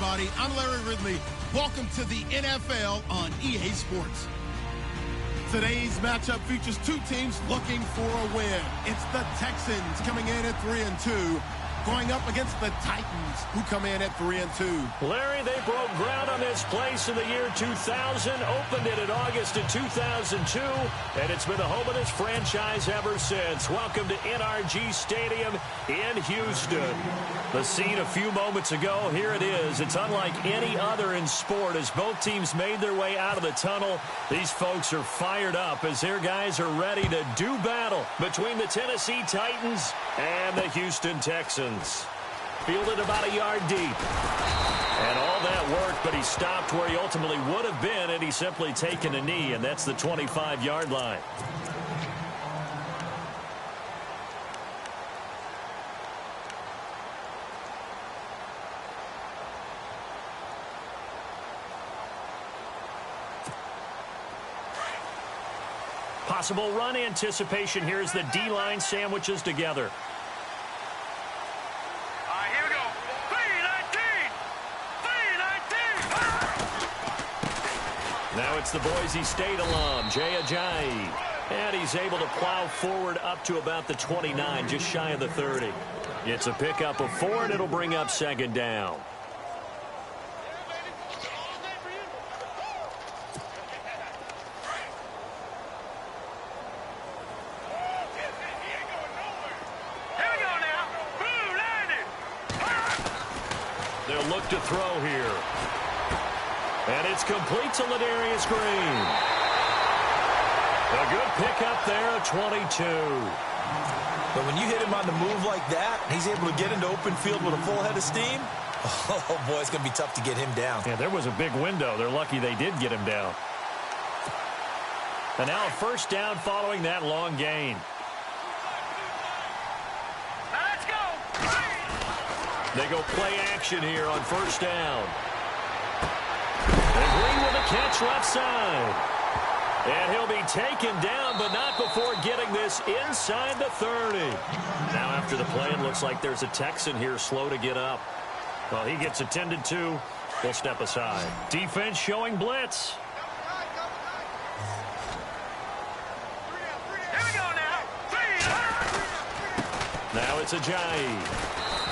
everybody. I'm Larry Ridley. Welcome to the NFL on EA Sports. Today's matchup features two teams looking for a win. It's the Texans coming in at 3-2, going up against the Titans, who come in at 3-2. Larry, they broke ground on this place in the year 2000, opened it in August of 2002, and it's been the home of this franchise ever since. Welcome to NRG Stadium in Houston. The scene a few moments ago, here it is. It's unlike any other in sport as both teams made their way out of the tunnel. These folks are fired up as their guys are ready to do battle between the Tennessee Titans and the Houston Texans. Fielded about a yard deep. And all that worked, but he stopped where he ultimately would have been had he simply taken a knee, and that's the 25-yard line. Possible run anticipation here as the D-line sandwiches together. Here we go. 3-19. Now it's the Boise State alum, Jay Ajayi. And he's able to plow forward up to about the 29, just shy of the 30. It's a pickup of 4, and it'll bring up second down. They'll look to throw here. And it's complete to Ladarius Green. A good pickup there at 22. But when you hit him on the move like that, he's able to get into open field with a full head of steam. Oh, boy, it's going to be tough to get him down. Yeah, there was a big window. They're lucky they did get him down. And now a first down following that long gain. They go play action here on first down. And Green with a catch left side. And he'll be taken down, but not before getting this inside the 30. Now after the play, it looks like there's a Texan here slow to get up. Well, he gets attended to. We'll step aside. Defense showing blitz. Here we go now. Now it's Ajayi.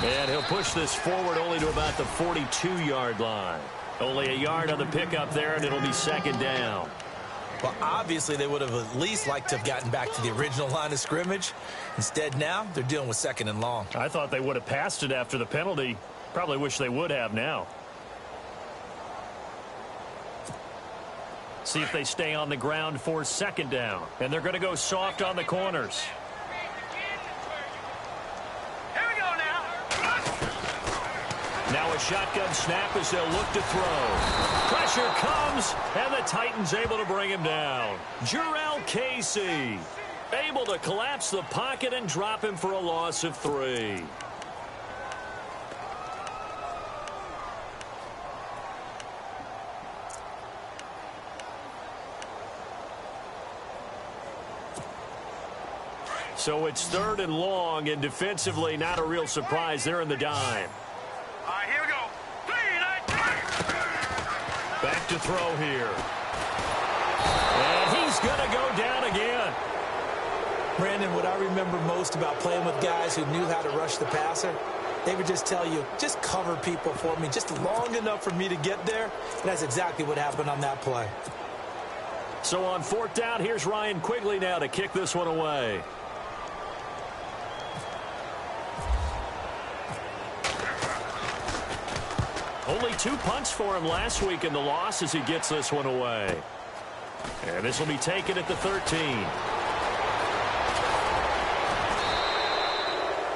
And he'll push this forward only to about the 42-yard line. Only a yard on the pickup there, and it'll be second down. Well, obviously, they would have at least liked to have gotten back to the original line of scrimmage. Instead, now, they're dealing with second and long. I thought they would have passed it after the penalty. Probably wish they would have now. See if they stay on the ground for second down. And they're going to go soft on the corners. Now a shotgun snap as they'll look to throw. Pressure comes, and the Titans able to bring him down. Jarrell Casey able to collapse the pocket and drop him for a loss of 3. So it's third and long, and defensively not a real surprise. They're in the dime. Here we go. 3-19. Back to throw here. And he's going to go down again. Brandon, what I remember most about playing with guys who knew how to rush the passer, they would just tell you, just cover people for me, just long enough for me to get there. And that's exactly what happened on that play. So on fourth down, here's Ryan Quigley now to kick this one away. Only 2 punts for him last week in the loss as he gets this one away. And this will be taken at the 13.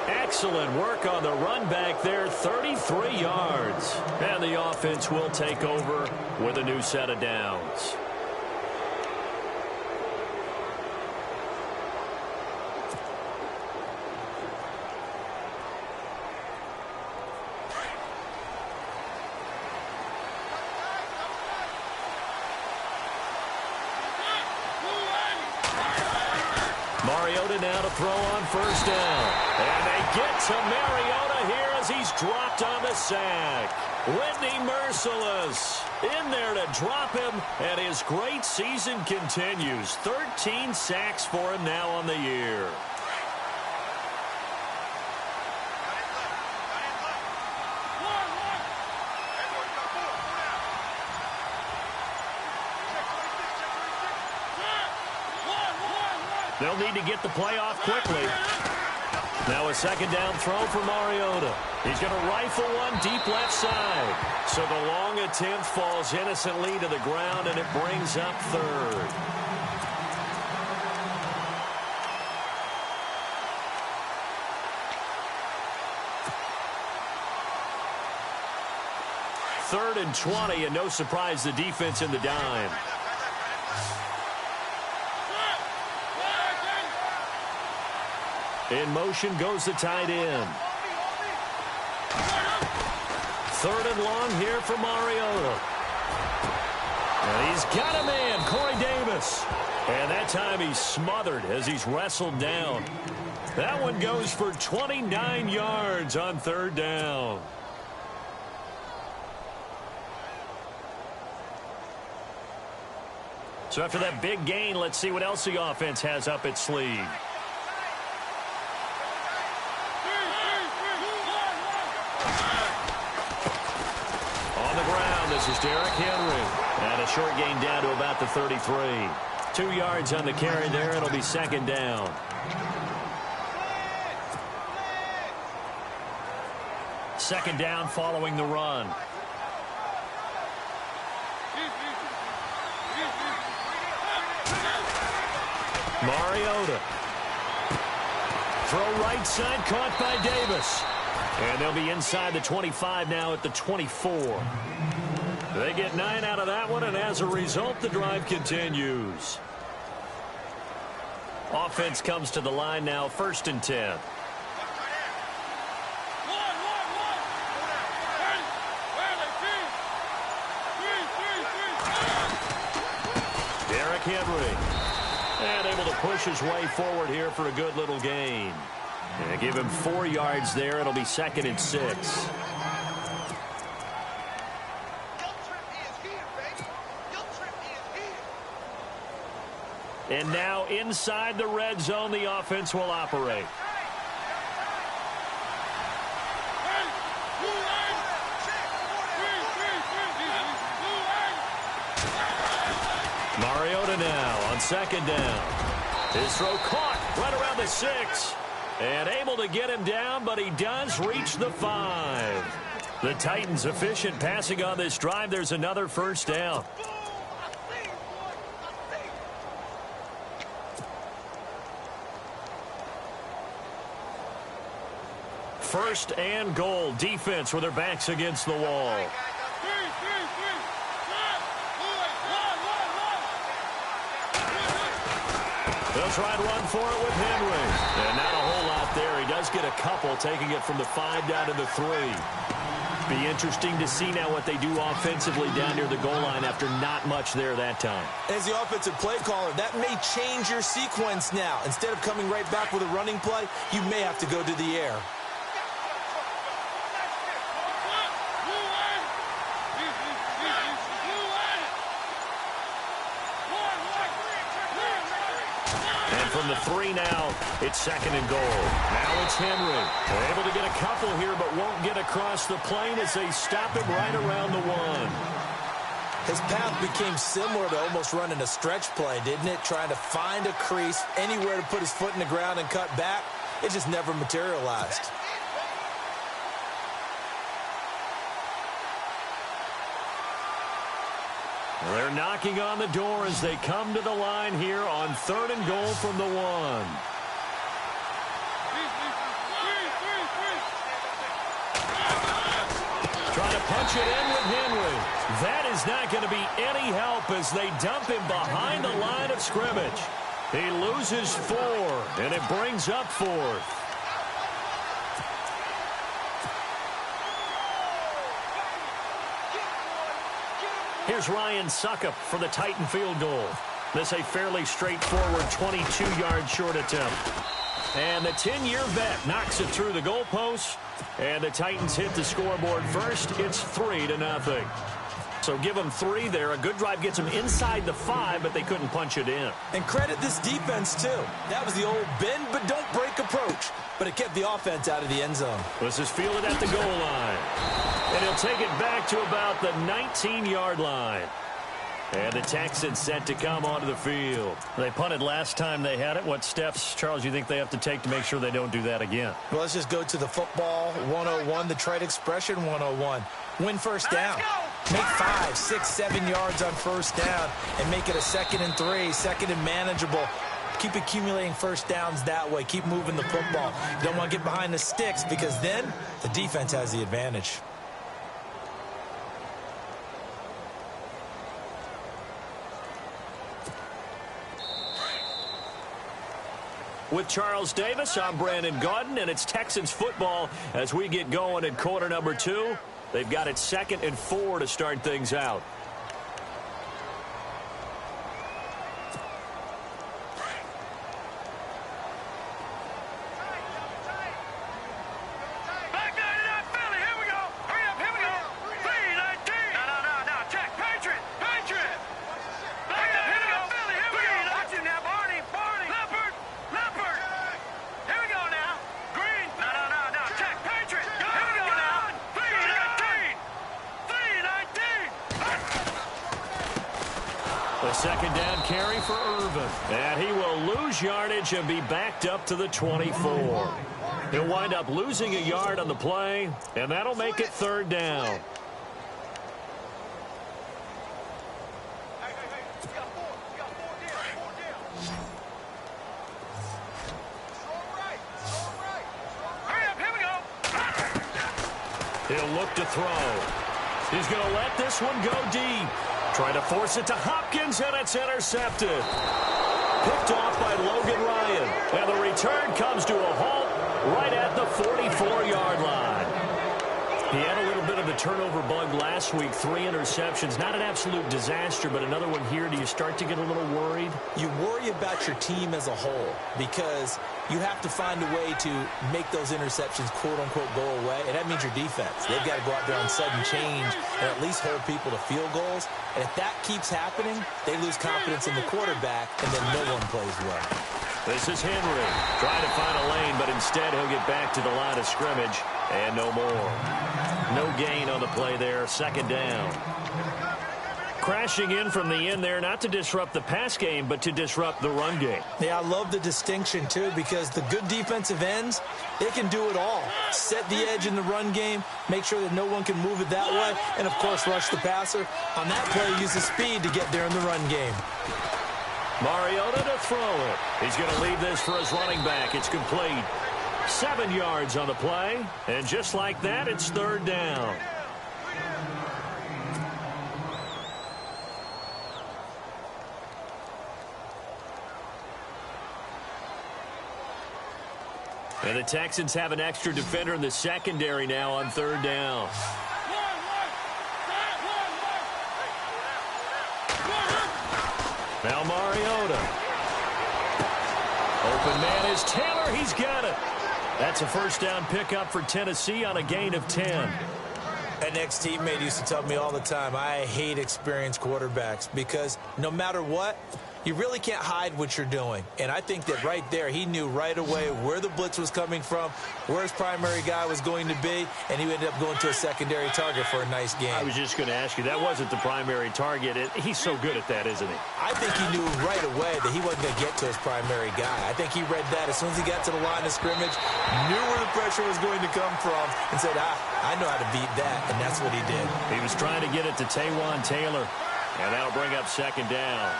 Excellent work on the run back there, 33 yards. And the offense will take over with a new set of downs. Mariota now to throw on first down. And they get to Mariota here as he's dropped on the sack. Whitney Merciless in there to drop him, and his great season continues. 13 sacks for him now on the year. They'll need to get the play off quickly. Now a second down throw for Mariota. He's going to rifle one deep left side. So the long attempt falls innocently to the ground, and it brings up third. Third and 20, and no surprise, the defense in the dime. In motion goes the tight end. Third and long here for Mariota. And he's got a man, Corey Davis. And that time he's smothered as he's wrestled down. That one goes for 29 yards on third down. So after that big gain, let's see what else the offense has up its sleeve. This is Derrick Henry. And a short gain down to about the 33. 2 yards on the carry there. It'll be second down. Second down following the run. Mariota. Throw right side, caught by Davis. And they'll be inside the 25 now at the 24. They get 9 out of that one, and as a result, the drive continues. Offense comes to the line now, 1st and 10. Derrick Henry. And able to push his way forward here for a good little gain. And give him 4 yards there. It'll be 2nd and 6. And now inside the red zone, the offense will operate. Mariota now on 2nd down. His throw caught right around the 6. And able to get him down, but he does reach the 5. The Titans efficient passing on this drive. There's another 1st down. First and goal. Defense with their backs against the wall. They'll try to run for it with Henry. And not a whole lot there. He does get a couple, taking it from the 5 down to the 3. Be interesting to see now what they do offensively down near the goal line after not much there that time. As the offensive play caller, that may change your sequence now. Instead of coming right back with a running play, you may have to go to the air. From the 3 now, it's 2nd and goal. Now it's Henry. They're able to get a couple here, but won't get across the plane as they stop him right around the 1. His path became similar to almost running a stretch play, didn't it? Trying to find a crease, anywhere to put his foot in the ground and cut back. It just never materialized. They're knocking on the door as they come to the line here on 3rd and goal from the 1. Trying to punch it in with Henry. That is not going to be any help as they dump him behind the line of scrimmage. He loses 4, and it brings up 4th. Here's Ryan Suckup for the Titan field goal. This a fairly straightforward 22-yard short attempt. And the 10-year vet knocks it through the goalpost. And the Titans hit the scoreboard first. It's 3-0. So give them 3 there. A good drive gets them inside the 5, but they couldn't punch it in. And credit this defense, too. That was the old bend but don't break approach. But it kept the offense out of the end zone. This is fielded at the goal line. And he'll take it back to about the 19-yard line. And the Texans set to come onto the field. They punted last time they had it. What steps, Charles, you think they have to take to make sure they don't do that again? Well, let's just go to the football 101, the trade expression 101. Win first down. Make 5, 6, 7 yards on first down and make it a 2nd and 3, 2nd and manageable. Keep accumulating first downs that way. Keep moving the football. You don't want to get behind the sticks because then the defense has the advantage. With Charles Davis, I'm Brandon Gaudin, and it's Texans football as we get going in quarter number 2. They've got it 2nd and 4 to start things out. A second down carry for Irvin. And he will lose yardage and be backed up to the 24. He'll wind up losing a yard on the play, and that'll make it 3rd down. He'll look to throw. He's going to let this one go deep. Trying to force it to Hopkins, and it's intercepted. Picked off by Logan Ryan. And the return comes to a halt right at the 44-yard line. He had a little bit of a turnover bug last week, 3 interceptions. Not an absolute disaster, but another one here. Do you start to get a little worried? You worry about your team as a whole because you have to find a way to make those interceptions, quote-unquote, go away, and that means your defense. They've got to go out there on sudden change and at least hold people to field goals. And if that keeps happening, they lose confidence in the quarterback, and then no one plays well. This is Henry trying to find a lane, but instead he'll get back to the line of scrimmage, and no more. No gain on the play there, 2nd down. Crashing in from the end there, not to disrupt the pass game, but to disrupt the run game. Yeah, I love the distinction, too, because the good defensive ends, they can do it all. Set the edge in the run game, make sure that no one can move it that way, and, of course, rush the passer. On that play, use the speed to get there in the run game. Mariota to throw it. He's going to leave this for his running back. It's complete. 7 yards on the play, and just like that, it's 3rd down. And the Texans have an extra defender in the secondary now on 3rd down. Now Mariota. Open man is Taylor. He's got it. That's a 1st down pickup for Tennessee on a gain of 10. An ex-teammate used to tell me all the time, I hate experienced quarterbacks because no matter what, you really can't hide what you're doing. And I think that right there, he knew right away where the blitz was coming from, where his primary guy was going to be, and he ended up going to a secondary target for a nice game. I was just going to ask you, that wasn't the primary target. He's so good at that, isn't he? I think he knew right away that he wasn't going to get to his primary guy. I think he read that as soon as he got to the line of scrimmage, knew where the pressure was going to come from, and said, I know how to beat that, and that's what he did. He was trying to get it to Taywan Taylor, and that'll bring up 2nd down.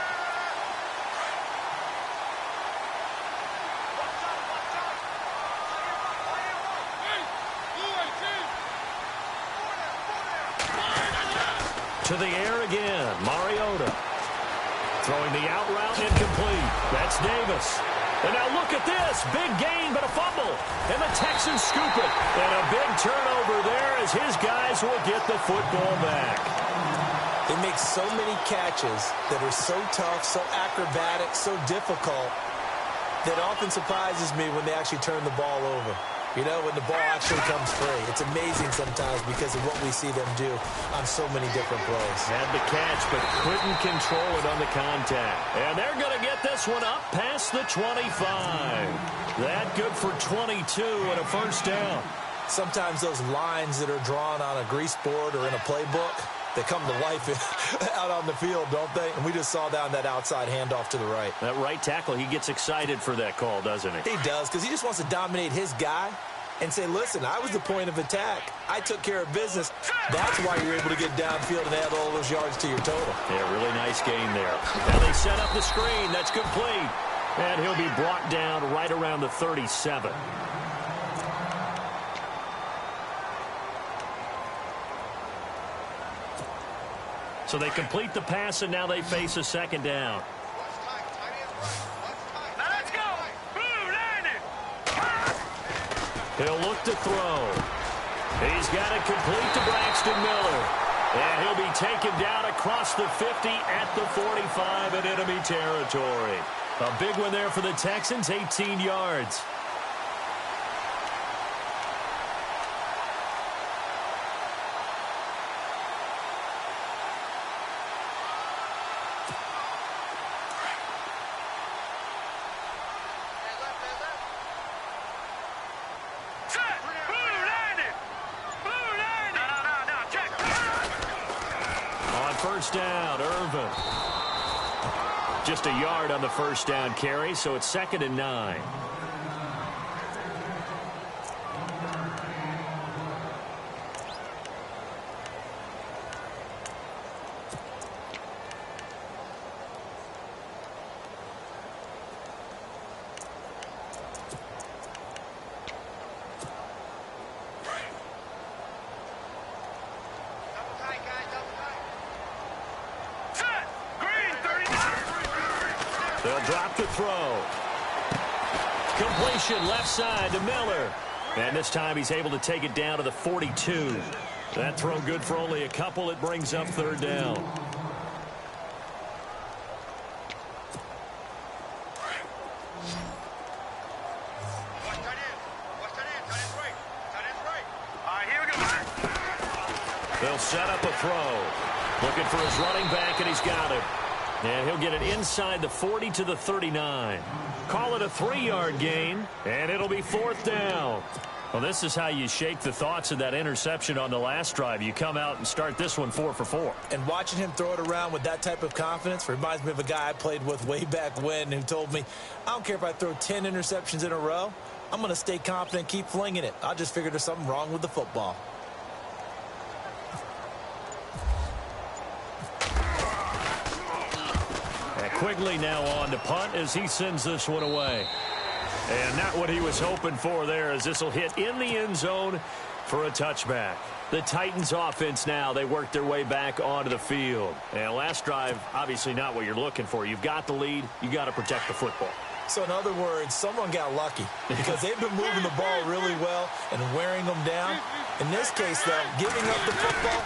To the air again, Mariota. Throwing the out route incomplete. That's Davis. And now look at this. Big gain, but a fumble. And the Texans scoop it. And a big turnover there as his guys will get the football back. They make so many catches that are so tough, so acrobatic, so difficult. That often surprises me when they actually turn the ball over. You know, when the ball actually comes free. It's amazing sometimes because of what we see them do on so many different plays. Had the catch, but couldn't control it on the contact. And they're going to get this one up past the 25. That good for 22 and a first down. Sometimes those lines that are drawn on a grease board or in a playbook, they come to life out on the field, don't they? And we just saw that on that outside handoff to the right. That right tackle, he gets excited for that call, doesn't he? He does, because he just wants to dominate his guy and say, listen, I was the point of attack. I took care of business. That's why you're able to get downfield and add all those yards to your total. Yeah, really nice gain there. And they set up the screen. That's complete. And he'll be brought down right around the 37. So they complete the pass, and now they face a second down. Now let's go. Blue line it. He'll look to throw. He's got it complete to Braxton Miller. And he'll be taken down across the 50 at the 45 in enemy territory. A big one there for the Texans, 18 yards. First down, Irvin. Just a yard on the first down carry, so it's 2nd and 9. They'll drop to throw. Completion left side to Miller. And this time he's able to take it down to the 42. That throw good for only a couple. It brings up 3rd down. They'll set up a throw. Looking for his running back, and he's got it. And he'll get it inside the 40 to the 39. Call it a 3-yard gain, and it'll be 4th down. Well, this is how you shake the thoughts of that interception on the last drive. You come out and start this one 4 for 4. And watching him throw it around with that type of confidence reminds me of a guy I played with way back when who told me, I don't care if I throw 10 interceptions in a row. I'm going to stay confident, keep flinging it. I just figured there's something wrong with the football. Quigley now on to punt as he sends this one away. And not what he was hoping for there, as this will hit in the end zone for a touchback. The Titans offense now, they work their way back onto the field. And last drive, obviously not what you're looking for. You've got the lead. You got to protect the football. So in other words, someone got lucky because they've been moving the ball really well and wearing them down. In this case, though, giving up the football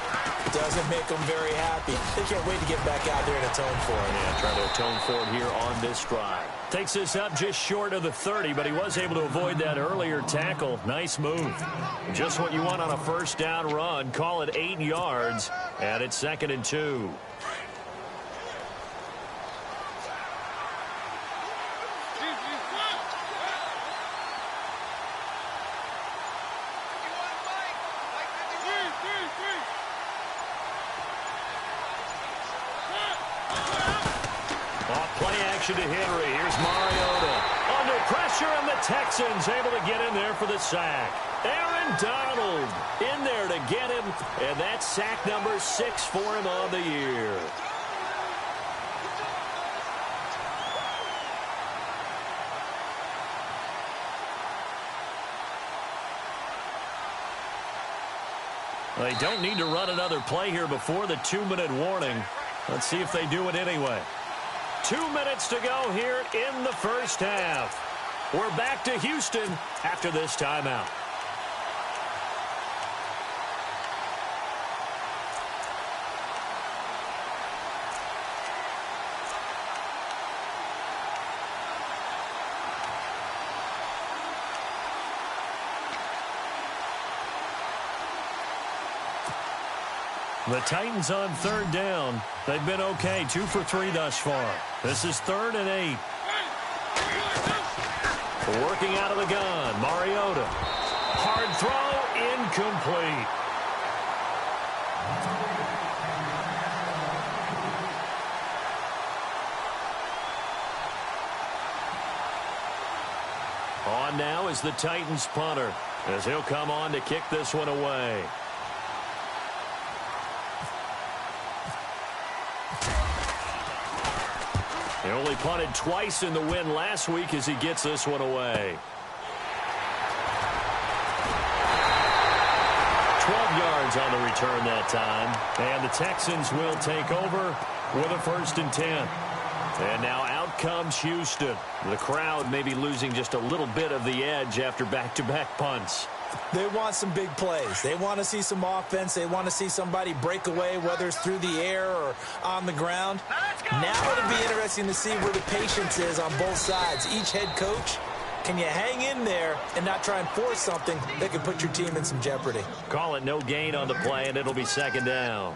doesn't make them very happy. They can't wait to get back out there and atone for it. Yeah, try to atone for it here on this drive. Takes this up just short of the 30, but he was able to avoid that earlier tackle. Nice move. Just what you want on a first down run. Call it 8 yards, and it's 2nd and 2. To Henry. Here's Mariota under pressure, and the Texans able to get in there for the sack. Aaron Donald in there to get him, and that's sack number 6 for him on the year. They don't need to run another play here before the 2-minute warning. Let's see if they do it anyway. 2 minutes to go here in the first half. We're back to Houston after this timeout. The Titans on third down. They've been okay, 2 for 3 thus far. This is 3rd and 8. Working out of the gun, Mariota. Hard throw, incomplete. On now is the Titans punter, as he'll come on to kick this one away. He only punted twice in the win last week as he gets this one away. 12 yards on the return that time. And the Texans will take over with a 1st and 10. And now out comes Houston. The crowd may be losing just a little bit of the edge after back-to-back punts. They want some big plays. They want to see some offense. They want to see somebody break away, whether it's through the air or on the ground. Now it'll be interesting to see where the patience is on both sides. Each head coach, can you hang in there and not try and force something that could put your team in some jeopardy? Call it no gain on the play, and it'll be 2nd down.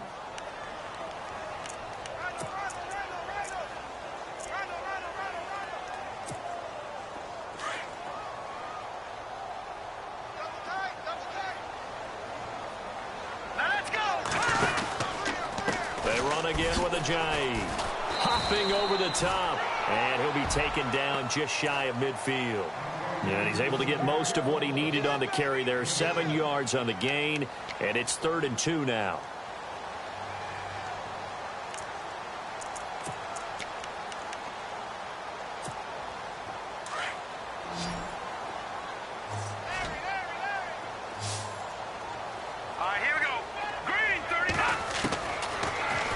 Again with Ajayi. Hopping over the top. And he'll be taken down just shy of midfield. And he's able to get most of what he needed on the carry there. 7 yards on the gain. And it's 3rd and 2 now.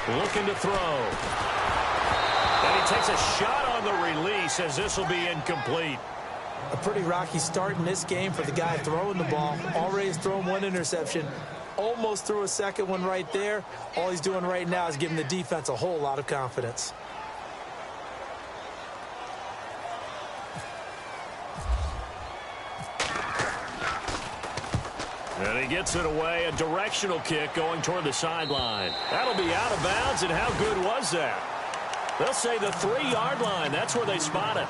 Looking to throw. And he takes a shot on the release as this will be incomplete. A pretty rocky start in this game for the guy throwing the ball. Already has thrown 1 interception. Almost threw a 2nd one right there. All he's doing right now is giving the defense a whole lot of confidence. And he gets it away, a directional kick going toward the sideline. That'll be out of bounds, and how good was that? They'll say the 3-yard line. That's where they spot it.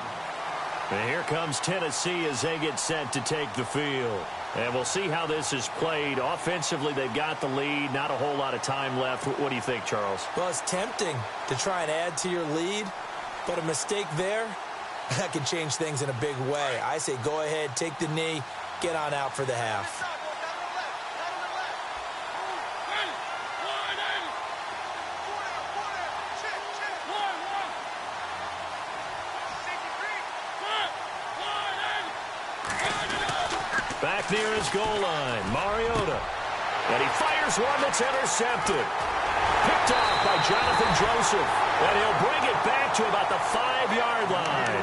And here comes Tennessee as they get set to take the field. And we'll see how this is played. Offensively, they've got the lead. Not a whole lot of time left. What do you think, Charles? Well, it's tempting to try and add to your lead, but a mistake there, that can change things in a big way. I say go ahead, take the knee, get on out for the half. Back near his goal line, Mariota. And he fires one that's intercepted. Picked off by Jonathan Joseph. And he'll bring it back to about the 5-yard line.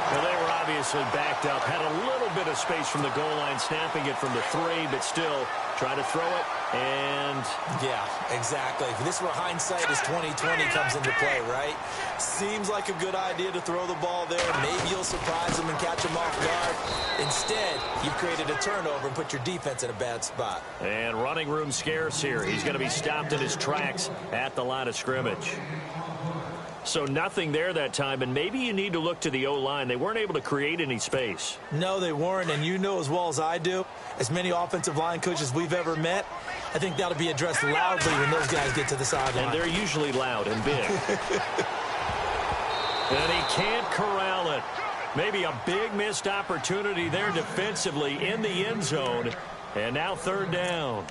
Well, they were obviously backed up. Had a little bit of space from the goal line, snapping it from the 3, but still trying to throw it. And yeah, exactly. This is where hindsight is 20/20 comes into play, right? Seems like a good idea to throw the ball there. Maybe you'll surprise them and catch them off guard. Instead, you've created a turnover and put your defense in a bad spot. And running room scarce here. He's going to be stopped in his tracks at the line of scrimmage. So nothing there that time, and maybe you need to look to the O-line. They weren't able to create any space. No, they weren't, and you know as well as I do, as many offensive line coaches we've ever met, I think that'll be addressed loudly when those guys get to the sideline. And they're usually loud and big. And he can't corral it. Maybe a big missed opportunity there defensively in the end zone. And now 3rd down.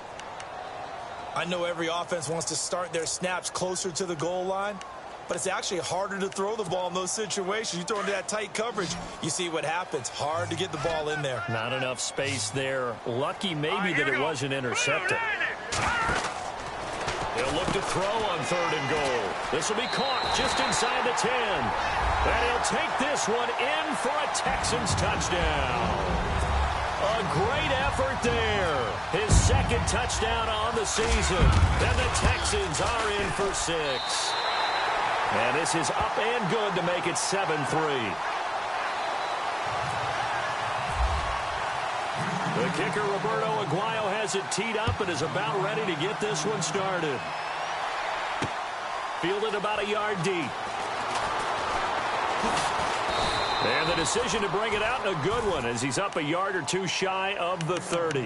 I know every offense wants to start their snaps closer to the goal line, but it's actually harder to throw the ball in those situations. You throw into that tight coverage, you see what happens. Hard to get the ball in there. Not enough space there. Lucky maybe that it wasn't intercepted. He'll look to throw on 3rd and goal. This will be caught just inside the 10. And he'll take this one in for a Texans touchdown. A great effort there. His 2nd touchdown on the season. And the Texans are in for 6. And this is up and good to make it 7-3. The kicker, Roberto Aguayo, has it teed up and is about ready to get this one started. Fielded about a yard deep. And the decision to bring it out, a good one, as he's up a yard or two shy of the 30.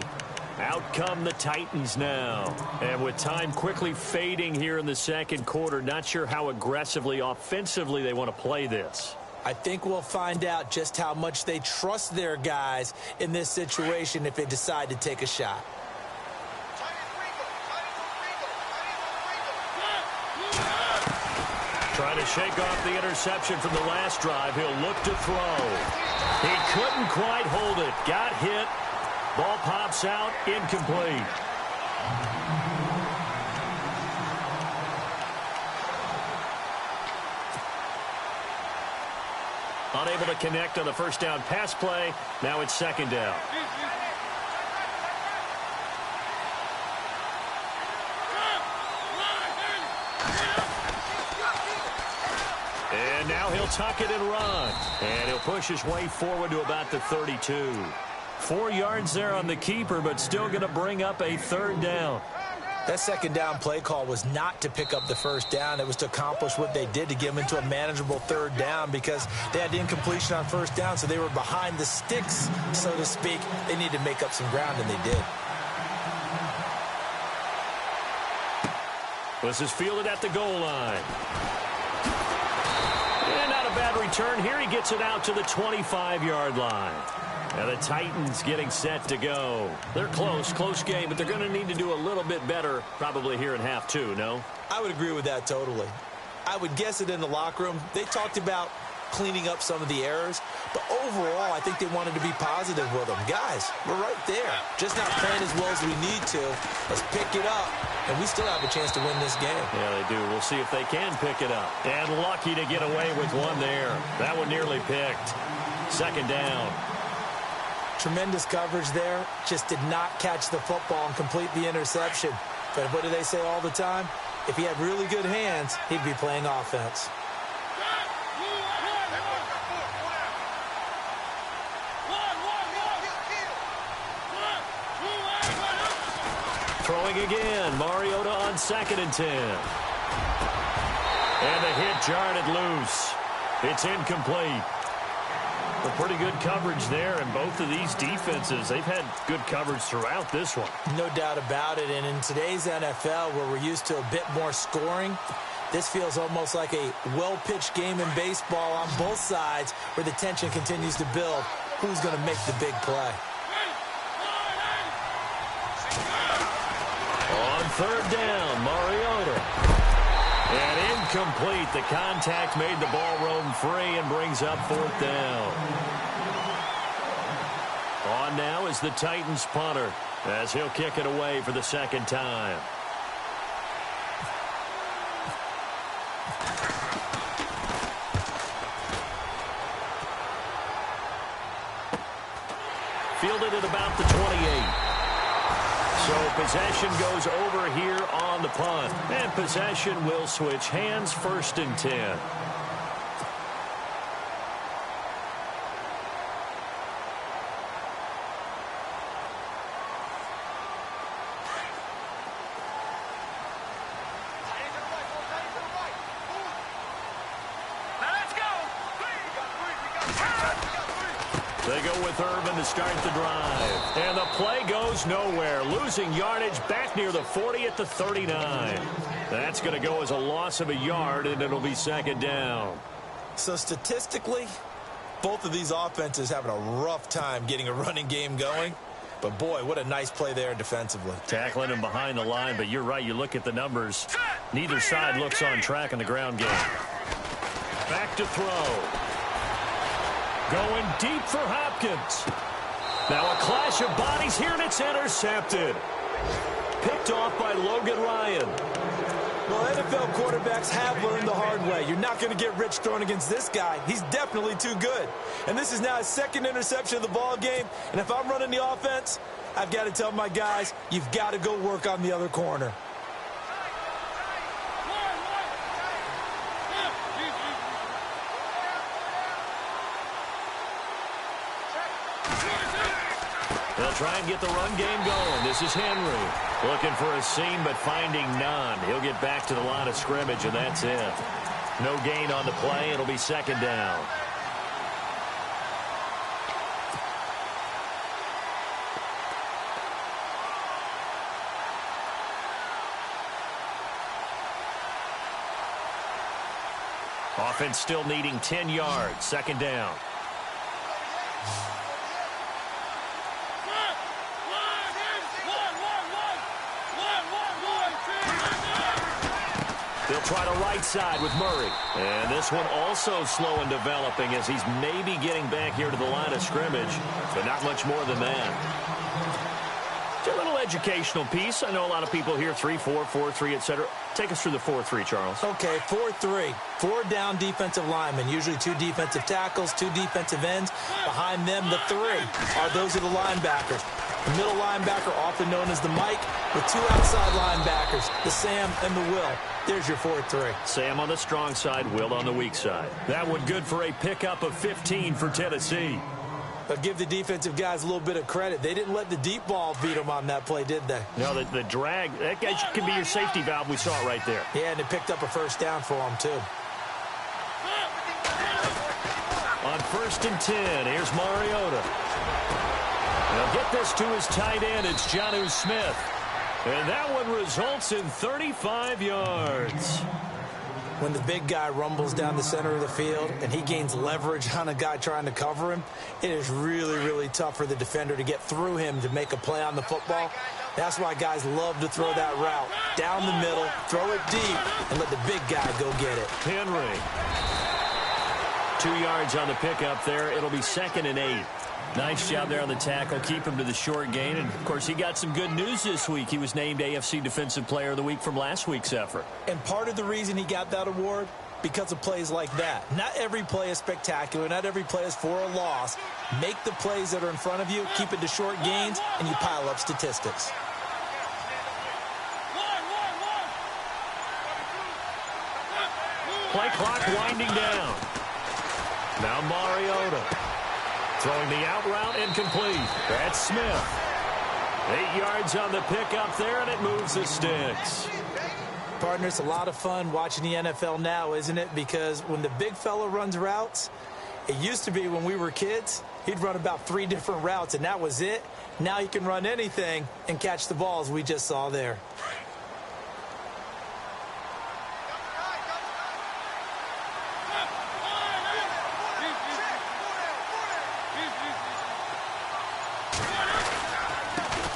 Out come the Titans now. And with time quickly fading here in the second quarter, not sure how aggressively, offensively they want to play this. I think we'll find out just how much they trust their guys in this situation if they decide to take a shot. Trying to shake off the interception from the last drive. He'll look to throw. He couldn't quite hold it. Got hit. Ball pops out. Incomplete. Unable to connect on the first down pass play. Now it's second down. And now he'll tuck it and run. And he'll push his way forward to about the 32. 4 yards there on the keeper, but still going to bring up a third down. That second down play call was not to pick up the first down. It was to accomplish what they did, to get them into a manageable third down, because they had the incompletion on first down, so they were behind the sticks, so to speak. They needed to make up some ground, and they did. This is fielded at the goal line. And not a bad return here. He gets it out to the 25-yard line. And the Titans getting set to go. They're close game, but they're going to need to do a little bit better probably here in half two, no? I would agree with that totally. I would guess it in the locker room. They talked about cleaning up some of the errors, but overall, I think they wanted to be positive with them. Guys, we're right there. Just not playing as well as we need to. Let's pick it up, and we still have a chance to win this game. Yeah, they do. We'll see if they can pick it up. And lucky to get away with one there. That one nearly picked. Second down. Tremendous coverage there. Just did not catch the football and complete the interception. But what do they say all the time? If he had really good hands, he'd be playing offense. Throwing again. Mariota on 2nd and 10. And the hit jarred it loose. It's incomplete. A pretty good coverage there, and both of these defenses, they've had good coverage throughout this one. No doubt about it, and in today's NFL, where we're used to a bit more scoring, this feels almost like a well-pitched game in baseball on both sides, where the tension continues to build. Who's going to make the big play? On third down, Mariota. And incomplete. The contact made the ball roam free and brings up 4th down. On now is the Titans punter, as he'll kick it away for the second time. Fielded at about the 28. So possession goes over here on the punt. And possession will switch hands, 1st and 10. They go with Urban to start the drive. And the play goes nowhere. Losing yardage back near the 40 at the 39. That's going to go as a loss of a yard, and it'll be second down. So statistically, both of these offenses having a rough time getting a running game going. But, boy, what a nice play there defensively. Tackling him behind the line, but you're right. You look at the numbers. Neither side looks on track in the ground game. Back to throw. Going deep for Hopkins. Now a clash of bodies here, and it's intercepted. Picked off by Logan Ryan. Well, NFL quarterbacks have learned the hard way. You're not going to get rich throwing against this guy. He's definitely too good. And this is now his 2nd interception of the ball game. And if I'm running the offense, I've got to tell my guys, you've got to go work on the other corner. They'll try and get the run game going. This is Henry. Looking for a seam, but finding none. He'll get back to the line of scrimmage, and that's it. No gain on the play. It'll be second down. Offense still needing 10 yards. Second down. They'll try the right side with Murray. And this one also slow in developing as he's maybe getting back here to the line of scrimmage, but not much more than that. It's a little educational piece. I know a lot of people hear 3-4, 4-3, etc. Take us through the 4-3, Charles. Okay, 4-3. 4 down defensive linemen, usually 2 defensive tackles, 2 defensive ends. Behind them, the 3 are those are the linebackers. The middle linebacker, often known as the Mike, with 2 outside linebackers, the Sam and the Will. There's your 4-3. Sam on the strong side, Will on the weak side. That one good for a pickup of 15 for Tennessee. But give the defensive guys a little bit of credit. They didn't let the deep ball beat them on that play, did they? No, the drag, that guy could be your safety valve. We saw it right there. Yeah, and it picked up a first down for them, too. On 1st and 10, here's Mariota. They'll get this to his tight end. It's HOU Smith. And that one results in 35 yards. When the big guy rumbles down the center of the field and he gains leverage on a guy trying to cover him, it is really, really tough for the defender to get through him to make a play on the football. That's why guys love to throw that route down the middle, throw it deep, and let the big guy go get it. Henry. 2 yards on the pickup there. It'll be 2nd and 8. Nice job there on the tackle. Keep him to the short gain. And, of course, he got some good news this week. He was named AFC Defensive Player of the Week from last week's effort. And part of the reason he got that award, because of plays like that. Not every play is spectacular. Not every play is for a loss. Make the plays that are in front of you, keep it to short gains, and you pile up statistics. Play clock winding down. Now Mariota. Throwing the out route incomplete. That's Smith. 8 yards on the pickup there, and it moves the sticks. Partner, it's a lot of fun watching the NFL now, isn't it? Because when the big fella runs routes, it used to be when we were kids, he'd run about 3 different routes, and that was it. Now he can run anything and catch the balls we just saw there.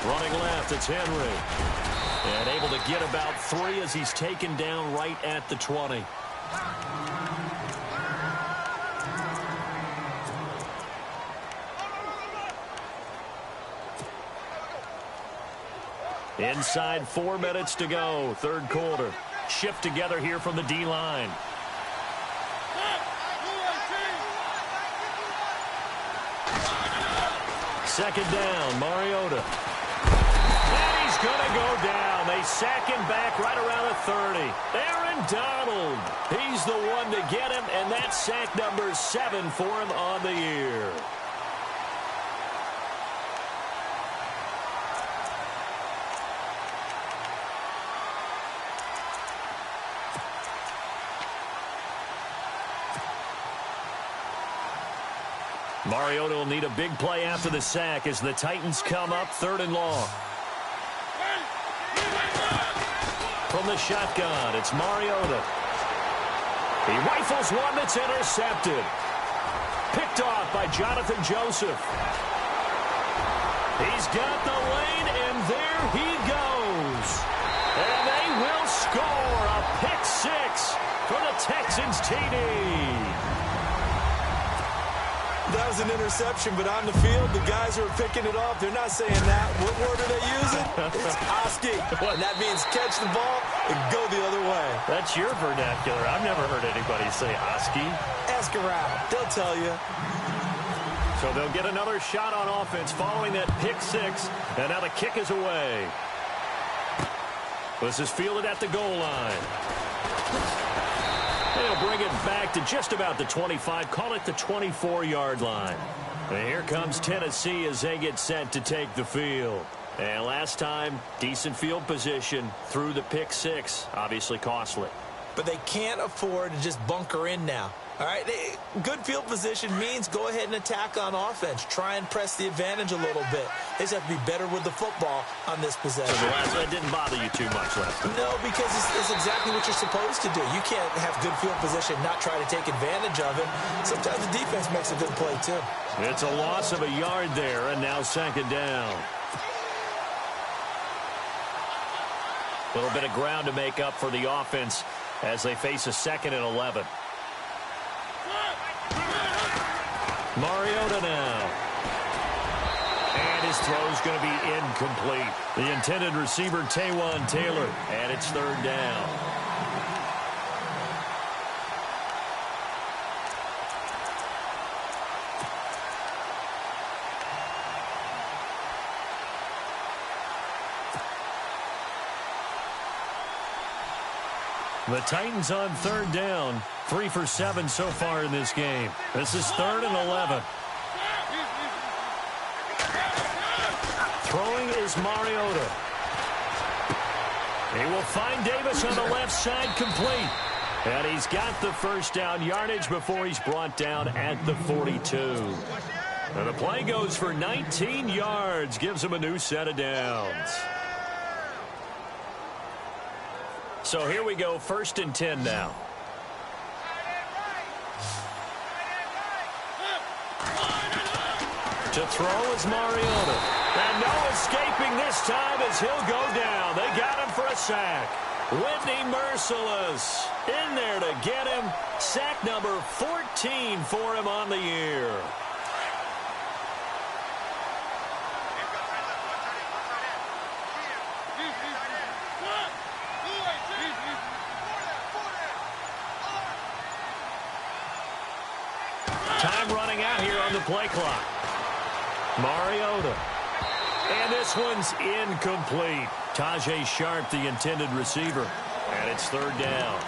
Running left, it's Henry. And able to get about 3 as he's taken down right at the 20. Inside 4 minutes to go, 3rd quarter. Shift together here from the D-line. Second down, Mariota. And he's going to go down. They sack him back right around the 30. Aaron Donald. He's the one to get him, and that's sack number 7 for him on the year. Mariota will need a big play after the sack as the Titans come up 3rd and long. From the shotgun, it's Mariota. He rifles one that's intercepted. Picked off by Jonathan Joseph. He's got the lane, and there he goes. And they will score a pick 6 for the Texans TD. That was an interception, but on the field, the guys who are picking it off, they're not saying that. What word are they using? It's Oski. And that means catch the ball and go the other way. That's your vernacular. I've never heard anybody say Oski. Ask around. They'll tell you. So they'll get another shot on offense following that pick 6, and now the kick is away. This is fielded at the goal line. They'll bring it back to just about the 25, call it the 24-yard line. And here comes Tennessee as they get set to take the field. And last time, decent field position through the pick six. Obviously costly. But they can't afford to just bunker in now. All right, good field position means go ahead and attack on offense. Try and press the advantage a little bit. They just have to be better with the football on this possession. So that didn't bother you too much last time? No, because it's exactly what you're supposed to do. You can't have good field position, not try to take advantage of it. Sometimes the defense makes a good play, too. It's a loss of a yard there, and now second down. A little bit of ground to make up for the offense as they face a 2nd and 11. Mariota now. And his throw's going to be incomplete. The intended receiver, Taywan Taylor, and it's 3rd down. The Titans on 3rd down. 3 for 7 so far in this game. This is 3rd and 11. Throwing is Mariota. He will find Davis on the left side, complete. And he's got the first down yardage before he's brought down at the 42. And the play goes for 19 yards, gives him a new set of downs. So here we go, 1st and 10 now. To throw is Mariota. And no escaping this time as he'll go down. They got him for a sack. Whitney Merciless in there to get him. Sack number 14 for him on the year. Time running out here on the play clock. Mariota. And this one's incomplete. Tajay Sharp, the intended receiver. And it's 3rd down.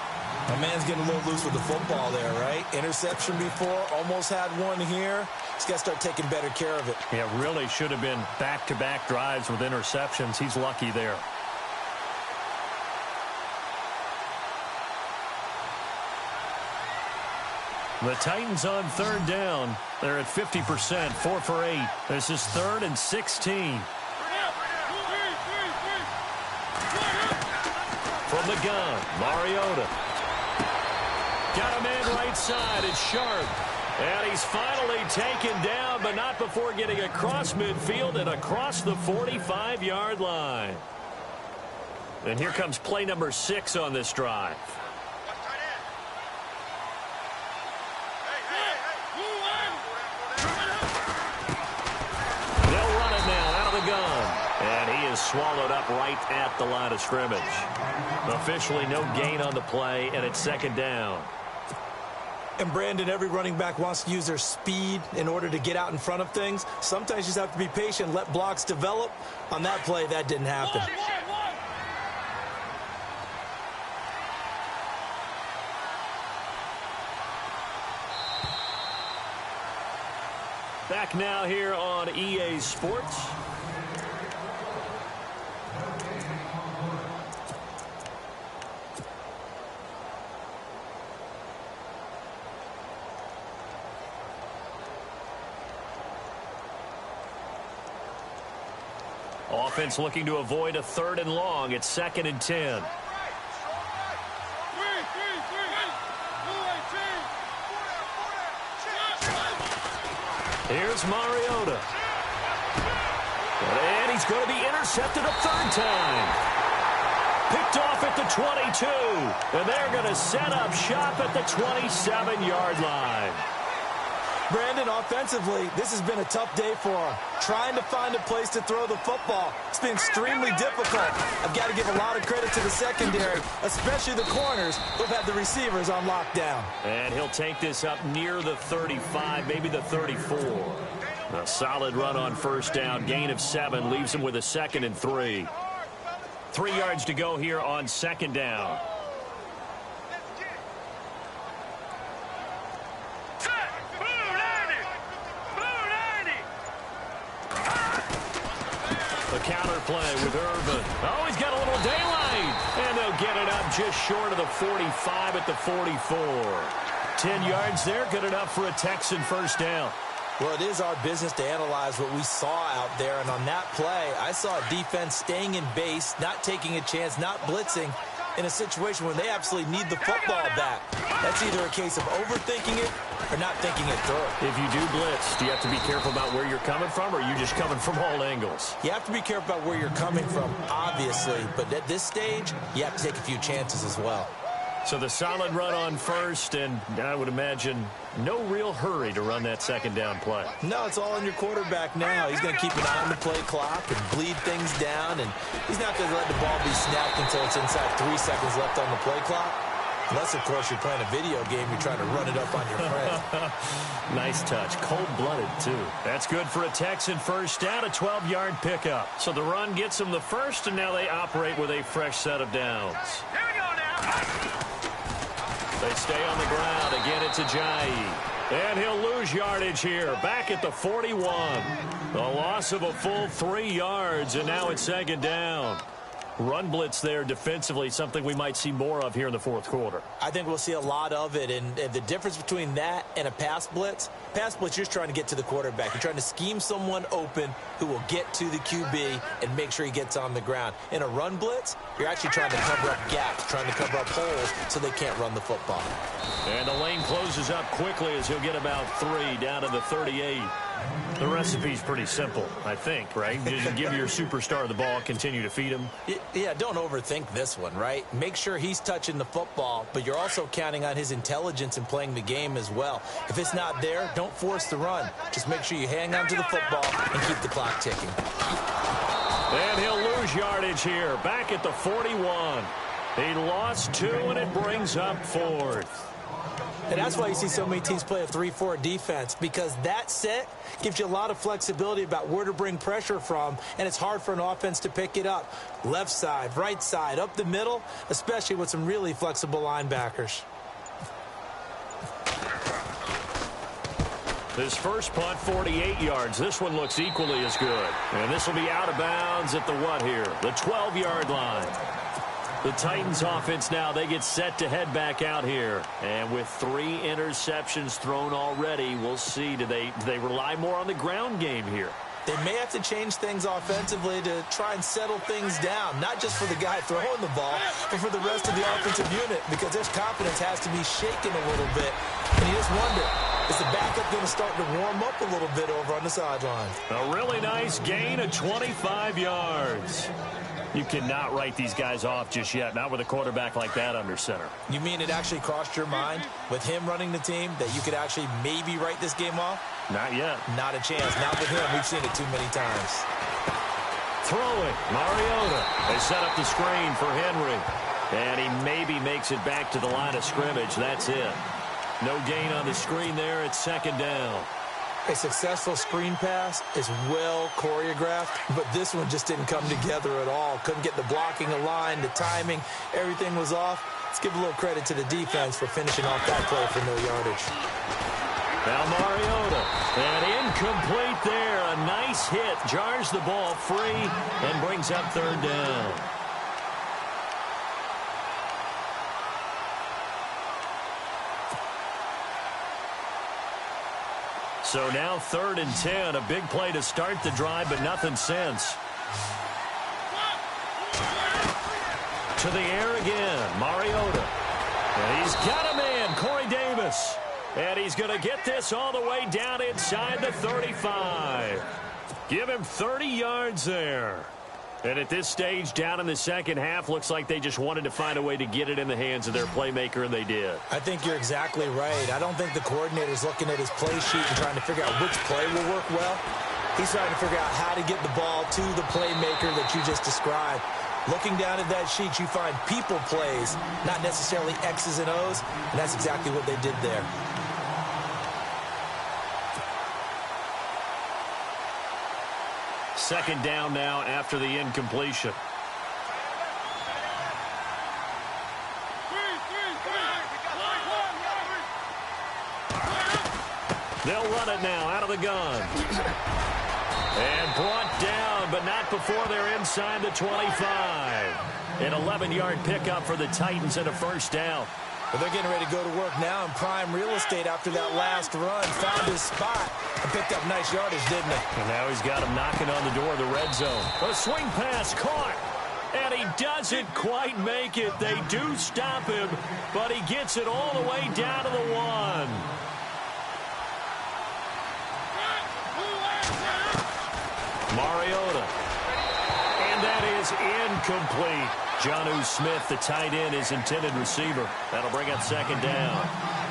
My man's getting a little loose with the football there, right? Interception before, almost had one here. He's got to start taking better care of it. Yeah, really should have been back-to-back drives with interceptions. He's lucky there. The Titans on 3rd down. They're at 50%, 4 for 8. This is 3rd and 16. From the gun, Mariota. Got a man right side. It's Sharp. And he's finally taken down, but not before getting across midfield and across the 45-yard line. And here comes play number 6 on this drive. Swallowed up right at the line of scrimmage. Officially no gain on the play, and it's 2nd down. And Brandon, every running back wants to use their speed in order to get out in front of things. Sometimes you just have to be patient, let blocks develop. On that play, that didn't happen. Back now here on EA Sports. Offense looking to avoid a 3rd and long. It's 2nd and 10. Here's Mariota. And he's going to be intercepted a 3rd time. Picked off at the 22. And they're going to set up shop at the 27-yard line. Brandon, offensively, this has been a tough day for him. Trying to find a place to throw the football. It's been extremely difficult. I've got to give a lot of credit to the secondary, especially the corners who've had the receivers on lockdown. And he'll take this up near the 35, maybe the 34. A solid run on 1st down. Gain of 7 leaves him with a 2nd and 3. 3 yards to go here on 2nd down. counter play with Irvin. Oh, he's got a little daylight. And they'll get it up just short of the 45 at the 44. 10 yards there, good enough for a Texan first down. Well, it is our business to analyze what we saw out there. And on that play, I saw a defense staying in base, not taking a chance, not blitzing in a situation where they absolutely need the football back. That's either a case of overthinking it or not thinking it through. If you do blitz, do you have to be careful about where you're coming from, or are you just coming from all angles? You have to be careful about where you're coming from, obviously. But at this stage, you have to take a few chances as well. So the solid run on first, and I would imagine no real hurry to run that second down play. No, it's all on your quarterback now. He's going to keep an eye on the play clock and bleed things down, and he's not going to let the ball be snapped until it's inside 3 seconds left on the play clock. Unless, of course, you're playing a video game, you're trying to run it up on your friend. Nice touch. Cold-blooded, too. That's good for a Texan first down, a 12-yard pickup. So the run gets them the first, and now they operate with a fresh set of downs. Here we go now. They stay on the ground. Again, it's Ajayi. And he'll lose yardage here. Back at the 41. A loss of a full 3 yards, and now it's second down. Run blitz there defensively, something we might see more of here in the fourth quarter. I think we'll see a lot of it, and the difference between that and a pass blitz, you're just trying to get to the quarterback. You're trying to scheme someone open who will get to the QB and make sure he gets on the ground. In a run blitz, you're actually trying to cover up gaps, trying to cover up holes so they can't run the football. And the lane closes up quickly as he'll get about 3 down to the 38. The recipe's pretty simple, I think, right? Just give your superstar the ball, continue to feed him. Yeah, don't overthink this one, right? Make sure he's touching the football, but you're also counting on his intelligence in playing the game as well. If it's not there, don't force the run. Just make sure you hang on to the football and keep the clock ticking. And he'll lose yardage here, back at the 41. He lost 2, and it brings up 4th. And that's why you see so many teams play a 3-4 defense, because that set gives you a lot of flexibility about where to bring pressure from, and it's hard for an offense to pick it up. Left side, right side, up the middle, especially with some really flexible linebackers. This first punt, 48 yards. This one looks equally as good. And this will be out of bounds at the what here? The 12-yard line. The Titans offense now, they get set to head back out here. And with 3 interceptions thrown already, we'll see. Do they rely more on the ground game here? They may have to change things offensively to try and settle things down, not just for the guy throwing the ball, but for the rest of the offensive unit, because their confidence has to be shaken a little bit. And you just wonder, is the backup going to start to warm up a little bit over on the sideline? A really nice gain of 25 yards. You cannot write these guys off just yet, not with a quarterback like that under center. You mean it actually crossed your mind with him running the team that you could actually maybe write this game off? Not yet. Not a chance. Not with him. We've seen it too many times. Throwing, Mariota. They set up the screen for Henry. And he maybe makes it back to the line of scrimmage. That's it. No gain on the screen there. It's second down. A successful screen pass is well choreographed, but this one just didn't come together at all. Couldn't get the blocking aligned, the timing, everything was off. Let's give a little credit to the defense for finishing off that play for no yardage. Now Mariota, and incomplete there. A nice hit, jars the ball free, and brings up third down. So now 3rd and 10, a big play to start the drive, but nothing since. To the air again, Mariota. And he's got a man, Corey Davis. And he's going to get this all the way down inside the 35. Give him 30 yards there. And at this stage, down in the second half, looks like they just wanted to find a way to get it in the hands of their playmaker, and they did. I think you're exactly right. I don't think the coordinator's looking at his play sheet and trying to figure out which play will work well. He's trying to figure out how to get the ball to the playmaker that you just described. Looking down at that sheet, you find people plays, not necessarily X's and O's, and that's exactly what they did there. Second down now after the incompletion. They'll run it now out of the gun. And brought down, but not before they're inside the 25. An 11-yard pickup for the Titans and a first down. Well, they're getting ready to go to work now in prime real estate after that last run. Found his spot and picked up nice yardage, didn't he? And now he's got him knocking on the door of the red zone. A swing pass caught. And he doesn't quite make it. They do stop him, but he gets it all the way down to the 1. Mariota. And that is incomplete. HOU Smith, the tight end, is intended receiver. That'll bring up second down.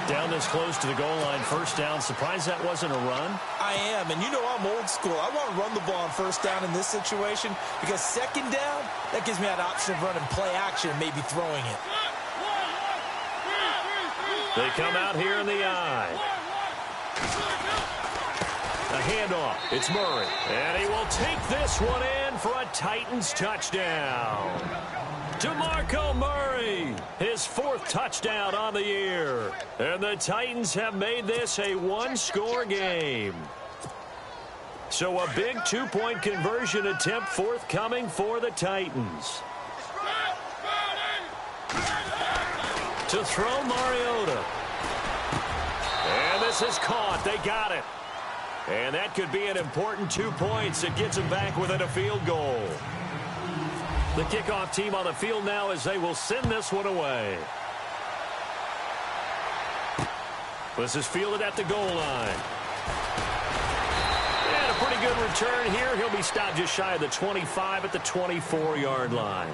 Down this close to the goal line, first down. Surprised that wasn't a run? I am, and you know I'm old school. I want to run the ball on first down in this situation because second down, that gives me that option of running play action and maybe throwing it. They come out here in the eye. A handoff. It's Murray. And he will take this one in for a Titans touchdown. DeMarco Murray, his 4th touchdown on the year. And the Titans have made this a one-score game. So a big 2-point conversion attempt forthcoming for the Titans. To throw Mariota. And this is caught. They got it. And that could be an important 2 points. It gets them back within a field goal. The kickoff team on the field now as they will send this one away. This is fielded at the goal line. And a pretty good return here. He'll be stopped just shy of the 25 at the 24-yard line.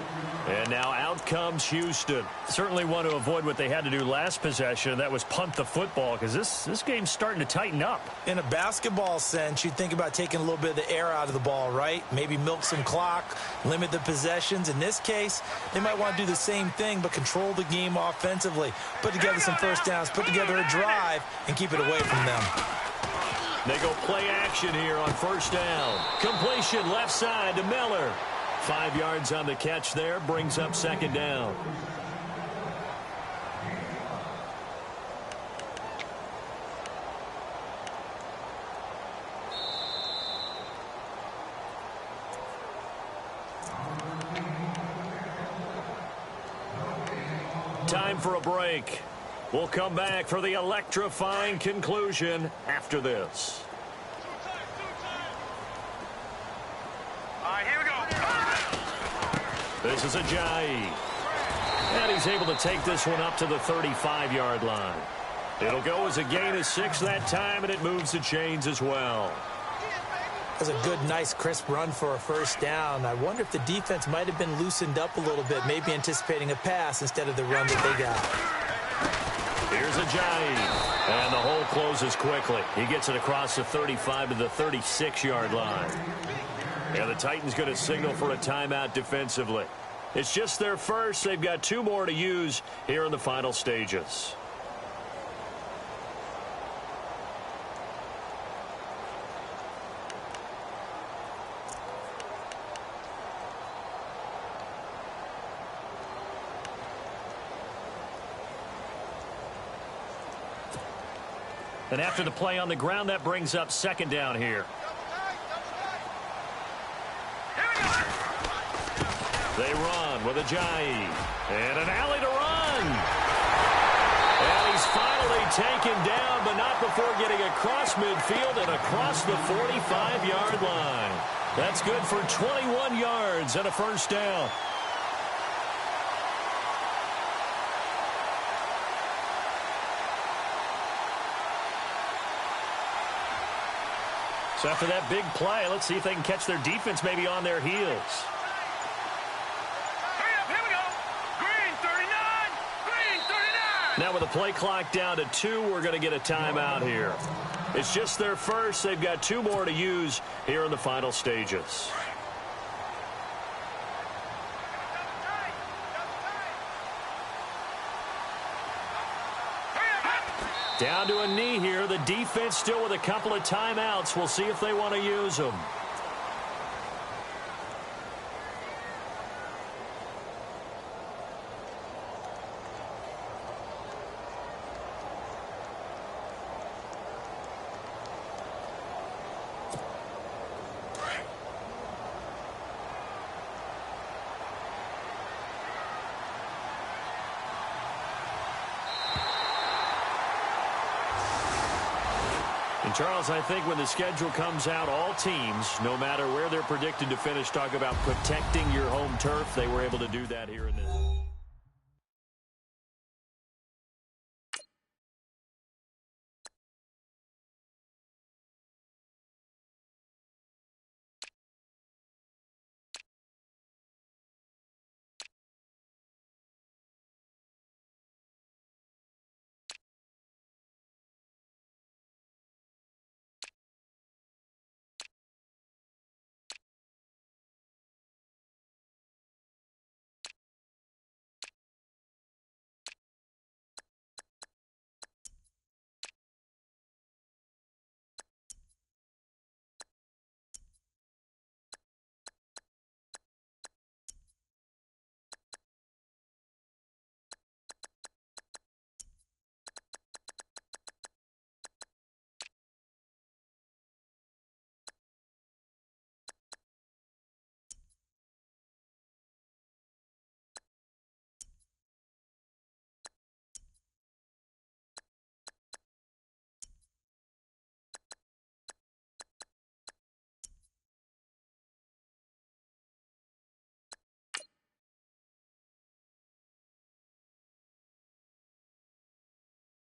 And now out comes Houston. Certainly want to avoid what they had to do last possession. That was punt the football because this game's starting to tighten up. In a basketball sense, you'd think about taking a little bit of the air out of the ball, right? Maybe milk some clock, limit the possessions. In this case, they might want to do the same thing but control the game offensively. Put together some first downs, put together a drive, and keep it away from them. They go play action here on first down. Completion left side to Miller. 5 yards on the catch there, brings up second down. Time for a break. We'll come back for the electrifying conclusion after this. This is Ajayi. And he's able to take this one up to the 35-yard line. It'll go as a gain of 6 that time, and it moves the chains as well. That's a good, nice, crisp run for a first down. I wonder if the defense might have been loosened up a little bit, maybe anticipating a pass instead of the run that they got. Here's Ajayi. And the hole closes quickly. He gets it across the 35 to the 36-yard line. And the Titans going to signal for a timeout defensively. It's just their first. They've got 2 more to use here in the final stages. And after the play on the ground, that brings up second down here. They run with Ajayi. And an alley to run. And he's finally taken down, but not before getting across midfield and across the 45-yard line. That's good for 21 yards and a first down. So after that big play, let's see if they can catch their defense maybe on their heels. Now with the play clock down to 2, we're going to get a timeout here. It's just their first. They've got 2 more to use here in the final stages. Down to a knee here. The defense still with a couple of timeouts. We'll see if they want to use them. Charles, I think when the schedule comes out, all teams, no matter where they're predicted to finish, talk about protecting your home turf. They were able to do that here in this.